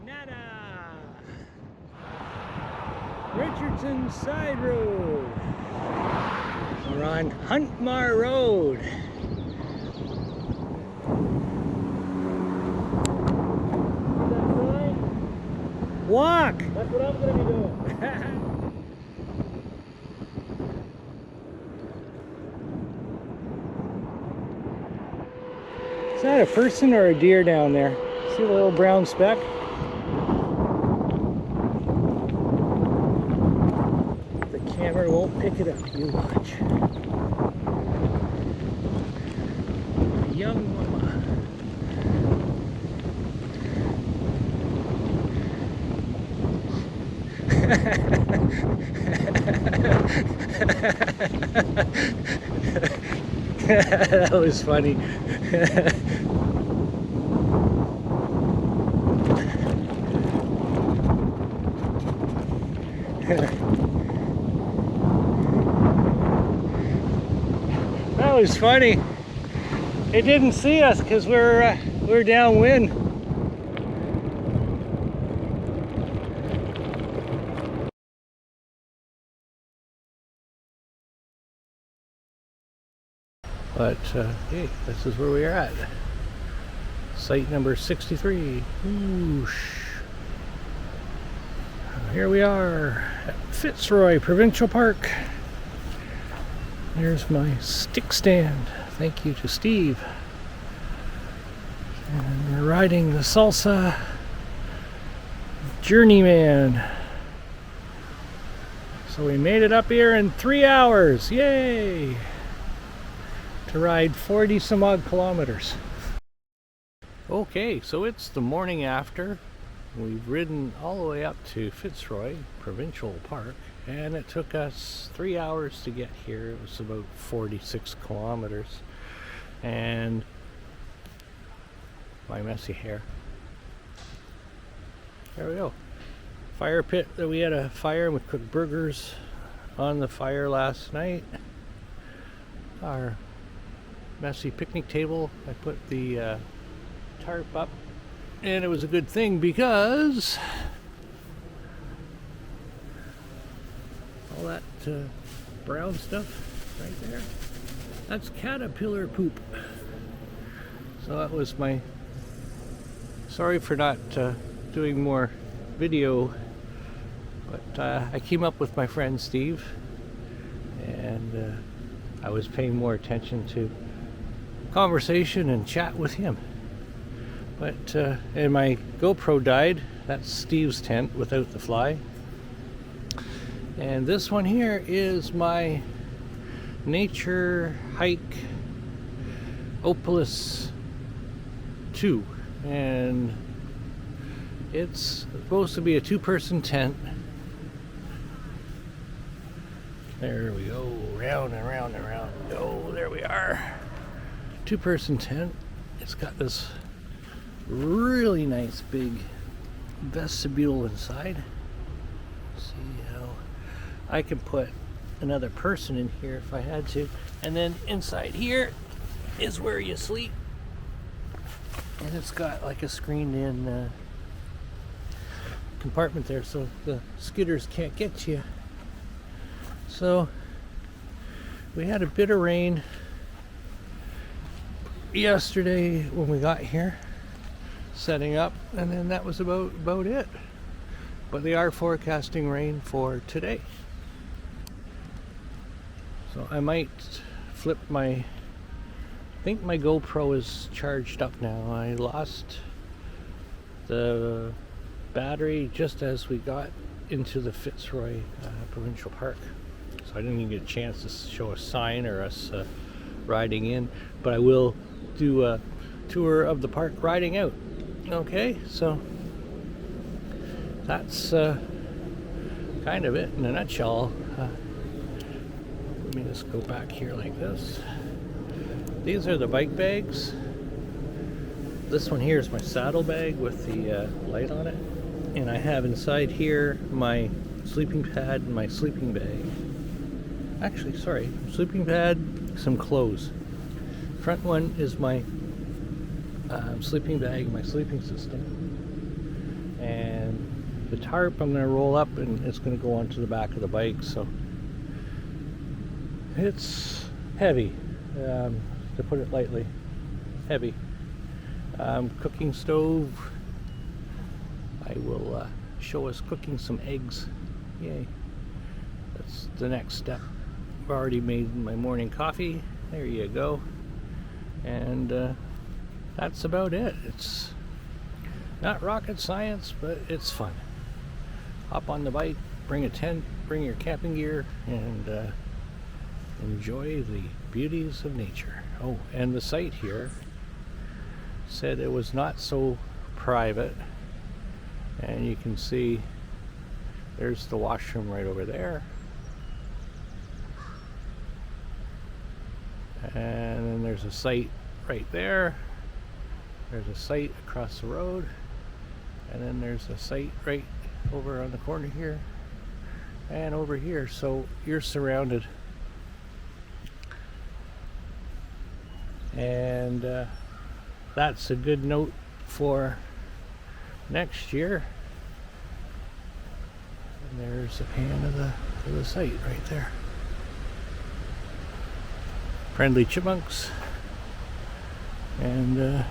Nada! Richardson Side Road. We're on Huntmar Road. Walk! That's what I'm going to be doing. Is that a person or a deer down there? See the little brown speck? The camera won't pick it up. You watch. A young mama. That was funny. That was funny. It didn't see us because we're downwind. But hey, this is where we are at. Site number 63. Whoosh. Here we are at Fitzroy Provincial Park. There's my stick stand. Thank you to Steve. And we're riding the Salsa Journeyman. So we made it up here in 3 hours. Yay! To ride 40 some odd kilometers. Okay, so it's the morning after. We've ridden all the way up to Fitzroy Provincial Park, and it took us 3 hours to get here. It was about 46 kilometers. And my messy hair. There we go. Fire pit that we had a fire and we cooked burgers on the fire last night. Our messy picnic table, I put the tarp up, and it was a good thing because all that brown stuff right there, that's caterpillar poop. So that was my, sorry for not doing more video, but I came up with my friend Steve, and I was paying more attention to conversation and chat with him. But and my GoPro died. That's Steve's tent without the fly. And this one here is my Nature Hike Opalus 2, and it's supposed to be a 2-person tent. There we go, round and round and round. Oh, there we are. 2-person tent. It's got this really nice big vestibule inside. See how I can put another person in here if I had to. And then inside here is where you sleep. And it's got like a screened in compartment there so the skidders can't get you. So we had a bit of rain yesterday when we got here setting up, and then that was about it. But they are forecasting rain for today, so I might flip I think my GoPro is charged up now. I lost the battery just as we got into the Fitzroy Provincial Park, so I didn't even get a chance to show a sign or us riding in, but I will do a tour of the park riding out. Okay, so that's kind of it in a nutshell. Let me just go back here like this. These are the bike bags. This one here is my saddle bag with the light on it, and I have inside here my sleeping pad and my sleeping bag. Actually, sorry, sleeping pad, some clothes. Front one is my sleeping bag, my sleeping system, and the tarp I'm going to roll up and it's going to go onto the back of the bike, so it's heavy, to put it lightly. Heavy. Cooking stove. I will show us cooking some eggs. Yay. That's the next step. I've already made my morning coffee. There you go. And that's about it. It's not rocket science, but it's fun. Hop on the bike, bring a tent, bring your camping gear, and enjoy the beauties of nature. Oh, and the site here said it was not so private, and you can see there's the washroom right over there, and then there's a site right there, there's a site across the road, and then there's a site right over on the corner here and over here, so you're surrounded. And that's a good note for next year. And there's a pan of the site right there. Friendly chipmunks. And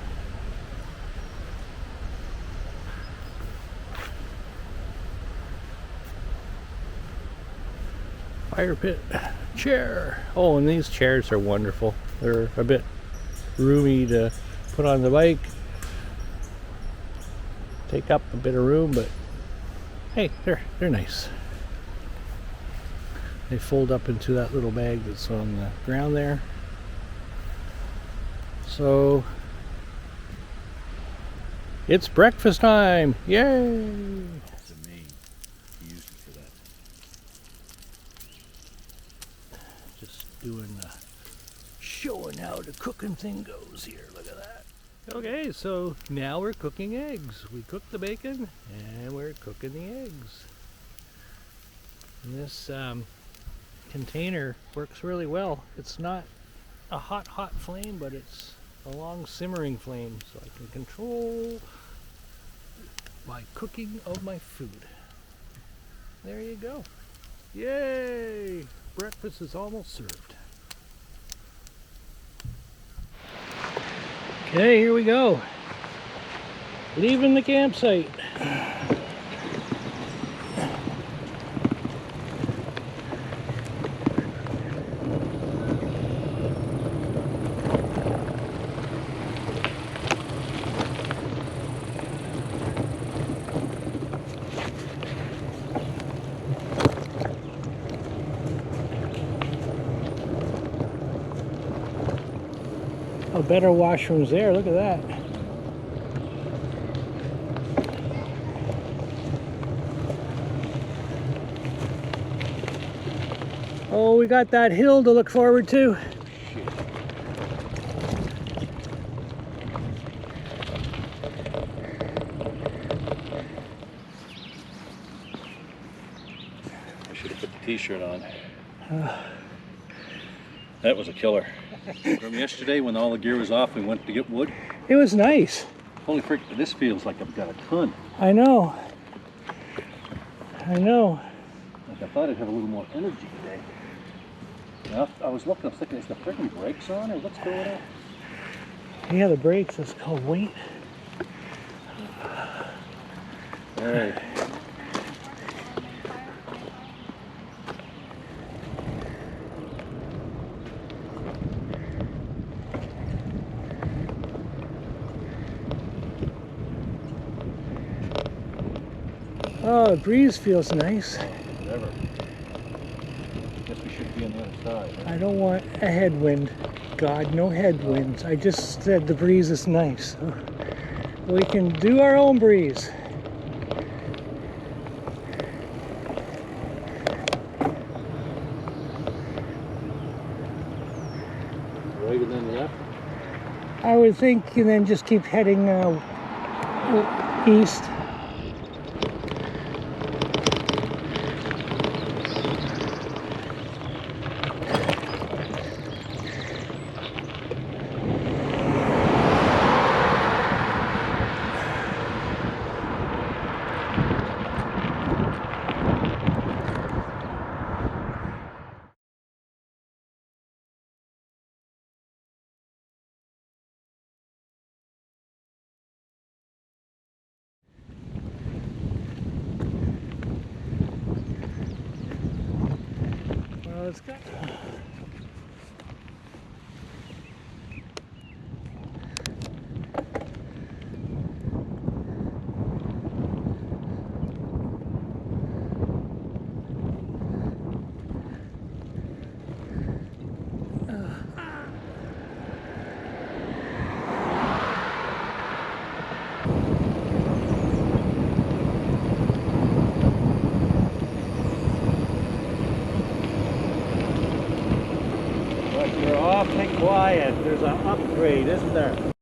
fire pit chair. Oh, and these chairs are wonderful. They're a bit roomy to put on the bike, take up a bit of room, but hey, they're nice. They fold up into that little bag that's on the ground there. So it's breakfast time. Yay! That's the main use for that. Just doing showing how the cooking thing goes here. Look at that. Okay, so now we're cooking eggs. We cooked the bacon and we're cooking the eggs. And this container works really well. It's not a hot flame, but it's a long simmering flame, so I can control my cooking of my food. There you go. Yay! Breakfast is almost served. Okay, here we go. Leaving the campsite. Oh, better washrooms there. Look at that. Oh, we got that hill to look forward to. I should have put the t-shirt on. That was a killer. From yesterday when all the gear was off, we went to get wood. It was nice. Holy frick, this feels like I've got a ton. I know. I know. Like I thought I'd have a little more energy today. Now, I was looking, I was thinking, is the freaking brakes on or what's going on? Yeah, the brakes, it's called weight. All right. Oh, the breeze feels nice. Whatever. Guess we should be on the other side. Huh? I don't want a headwind. God, no headwinds. I just said the breeze is nice. We can do our own breeze. Right and then left. I would think, and then just keep heading east. Let's go. But you're awfully quiet. There's an upgrade, isn't there?